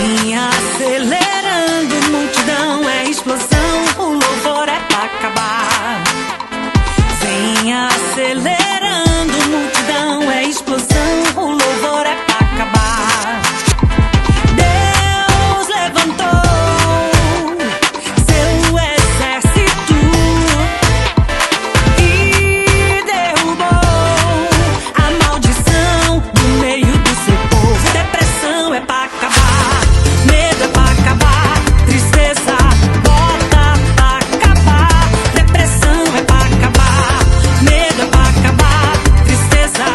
Vem acelerando, multidão é explosão, o louvor é pra acabar. Vem acelerando, multidão é explosão, o louvor é pra acabar. Deus levantou seu exército e derrubou a maldição do meio do seu povo. Depressão é pra acabar, medo é pra acabar, tristeza bota pra acabar. Depressão é pra acabar, medo é pra acabar, tristeza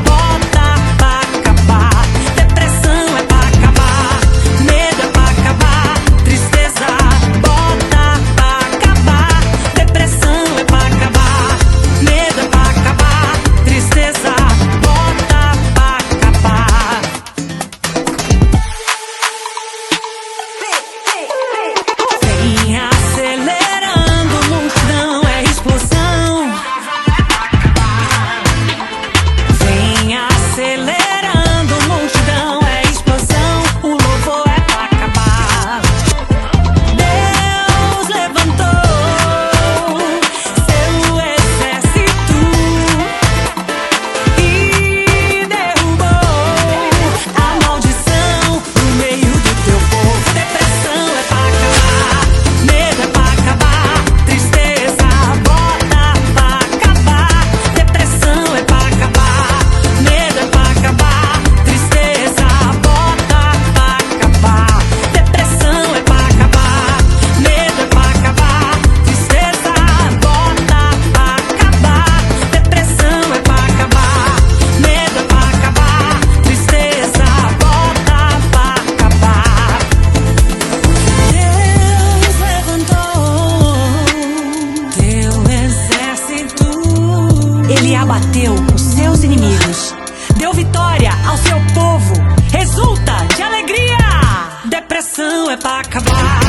bota pra acabar. Depressão é pra acabar, medo é pra acabar, tristeza bota pra acabar. Depressão é pra acabar, medo é pra acabar, tristeza bota pra acabar. Vem acelerando, multidão é explosão. Vem acelerando, multidão é explosão, o louvor é pra acabar. Deus levantou seu exército e derrubou a maldição no meio do teu povo. Depressão é pra acabar, medo é pra acabar, tristeza bota pra acabar. Depressão é pra acabar, medo é pra acabar, tristeza bota pra acabar. Depressão é pra acabar, medo é pra acabar, tristeza bota pra acabar. Depressão é pra acabar, medo é pra acabar, tristeza bota pra acabar. Deus levantou teu exército, ele abateu os seus inimigos, deu vitória ao seu povo, exulta de alegria. Depressão é pra acabar,